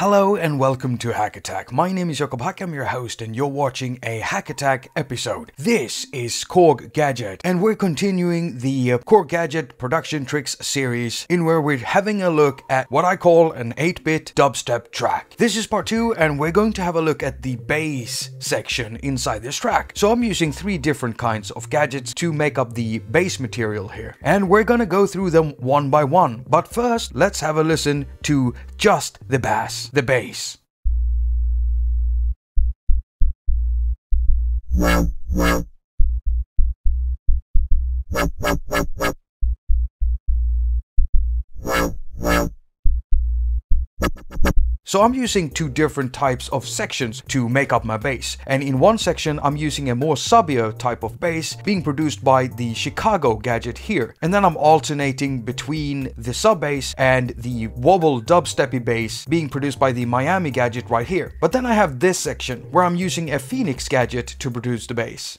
Hello and welcome to haQ attaQ. My name is Jakob, I'm your host, and you're watching a haQ attaQ episode. This is KORG Gadget, and we're continuing the KORG Gadget production tricks series, in where we're having a look at what I call an 8-bit dubstep track. This is part 2, and we're going to have a look at the bass section inside this track. So I'm using 3 different kinds of gadgets to make up the bass material here, and we're gonna go through them one by one. But first, let's have a listen to just the bass. The bass. So I'm using 2 different types of sections to make up my bass, and in one section I'm using a more subbier type of bass being produced by the Chicago gadget here, and then I'm alternating between the sub bass and the wobble dubsteppy bass being produced by the Miami gadget right here. But then I have this section where I'm using a Phoenix gadget to produce the bass.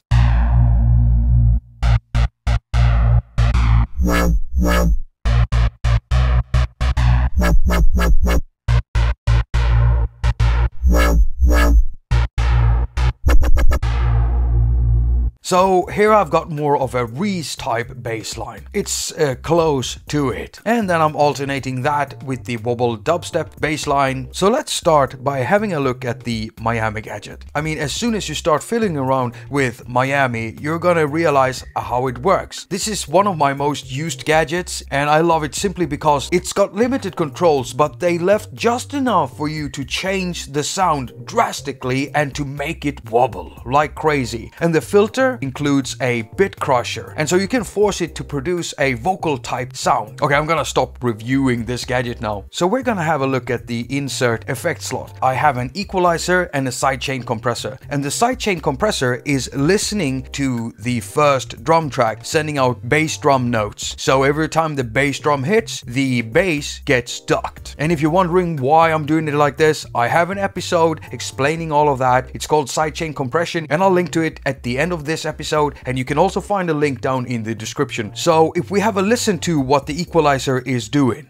So here I've got more of a Reese type bass line. It's close to it. And then I'm alternating that with the wobble dubstep bass line. So let's start by having a look at the Miami gadget. I mean, as soon as you start fiddling around with Miami, you're gonna realize how it works. This is one of my most used gadgets, and I love it simply because it's got limited controls, but they left just enough for you to change the sound drastically and to make it wobble like crazy. And the filter includes a bit crusher, and so you can force it to produce a vocal type sound. Okay, I'm gonna stop reviewing this gadget now. So we're gonna have a look at the insert effect slot. I have an equalizer and a sidechain compressor, and the sidechain compressor is listening to the first drum track, sending out bass drum notes. So every time the bass drum hits, the bass gets ducked. And if you're wondering why I'm doing it like this, I have an episode explaining all of that. It's called sidechain compression, and I'll link to it at the end of this episode, and you can also find a link down in the description. So if we have a listen to what the equalizer is doing.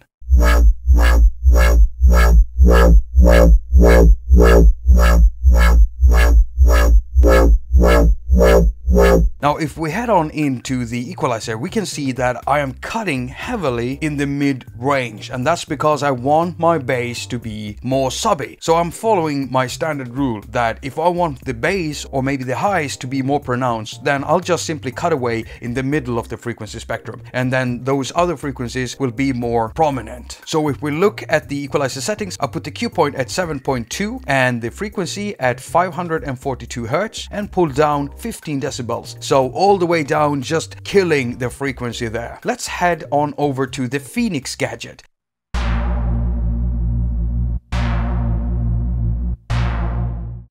Now, if we head on into the equalizer, we can see that I am cutting heavily in the mid-range, and that's because I want my bass to be more subby. So I'm following my standard rule that if I want the bass or maybe the highs to be more pronounced, then I'll just simply cut away in the middle of the frequency spectrum, and then those other frequencies will be more prominent. So if we look at the equalizer settings, I'll put the Q point at 7.2 and the frequency at 542 Hz and pull down 15 decibels. So all the way down, just killing the frequency there. Let's head on over to the Phoenix gadget.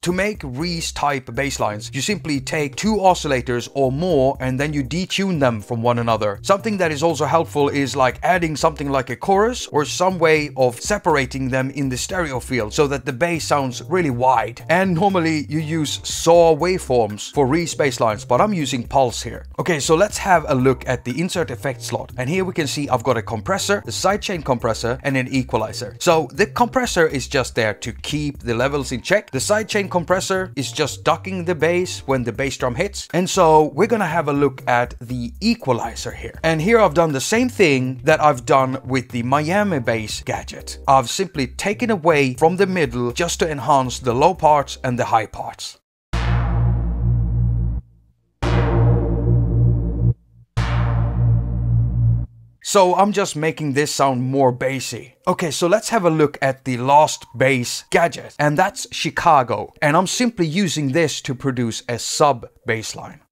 To make Reese type basslines, you simply take 2 oscillators or more and then you detune them from one another. Something that is also helpful is like adding something like a chorus or some way of separating them in the stereo field so that the bass sounds really wide. And normally you use saw waveforms for Reese basslines, but I'm using pulse here. Okay, so let's have a look at the insert effect slot. And here we can see I've got a compressor, a sidechain compressor, and an equalizer. So the compressor is just there to keep the levels in check. The sidechain compressor is just ducking the bass when the bass drum hits. And so we're gonna have a look at the equalizer here. And here I've done the same thing that I've done with the Miami bass gadget. I've simply taken away from the middle just to enhance the low parts and the high parts. So I'm just making this sound more bassy. Okay, so let's have a look at the last bass gadget, and that's Chicago. And I'm simply using this to produce a sub bass line.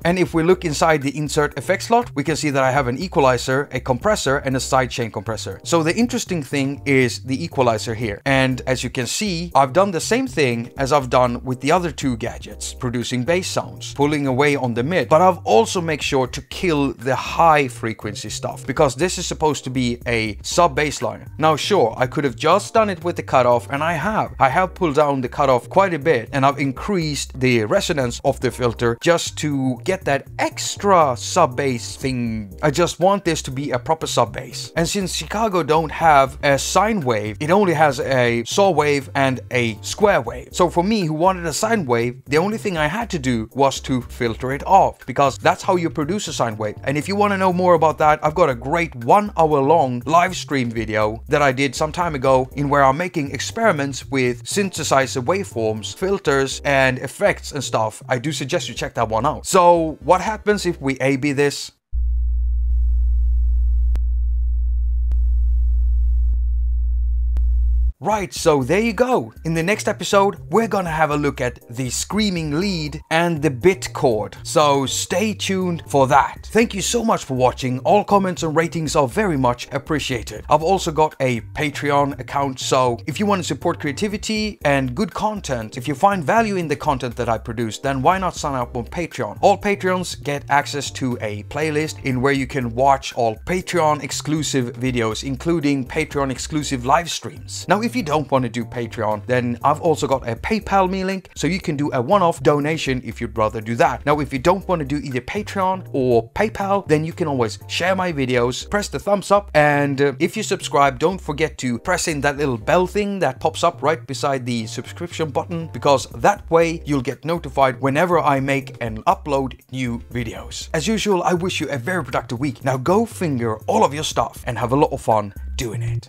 And if we look inside the insert effect slot, we can see that I have an equalizer, a compressor, and a sidechain compressor. So the interesting thing is the equalizer here. And as you can see, I've done the same thing as I've done with the other two gadgets, producing bass sounds, pulling away on the mid. But I've also made sure to kill the high frequency stuff, because this is supposed to be a sub bassline. Now sure, I could have just done it with the cutoff, and I have pulled down the cutoff quite a bit, and I've increased the resonance of the filter just to get that extra sub bass thing. I just want this to be a proper sub bass. And since Chicago don't have a sine wave, it only has a saw wave and a square wave. So for me, who wanted a sine wave, the only thing I had to do was to filter it off, because that's how you produce a sine wave. And if you want to know more about that, I've got a great 1 hour long live stream video that I did some time ago, in where I'm making experiments with synthesizer waveforms, filters, and effects and stuff. I do suggest you check that one out. So what happens if we A/B this? Right, so there you go. In the next episode, we're gonna have a look at the screaming lead and the bit chord. So stay tuned for that. Thank you so much for watching. All comments and ratings are very much appreciated. I've also got a Patreon account, so if you want to support creativity and good content, if you find value in the content that I produce, then why not sign up on Patreon? All Patreons get access to a playlist in where you can watch all Patreon exclusive videos, including Patreon exclusive live streams. Now, if you don't want to do Patreon, then I've also got a PayPal me link, so you can do a one-off donation if you'd rather do that. Now, if you don't want to do either Patreon or PayPal, then you can always share my videos, press the thumbs up, and if you subscribe, don't forget to press in that little bell thing that pops up right beside the subscription button, because that way you'll get notified whenever I make and upload new videos. As usual, I wish you a very productive week. Now go finger all of your stuff and have a lot of fun doing it.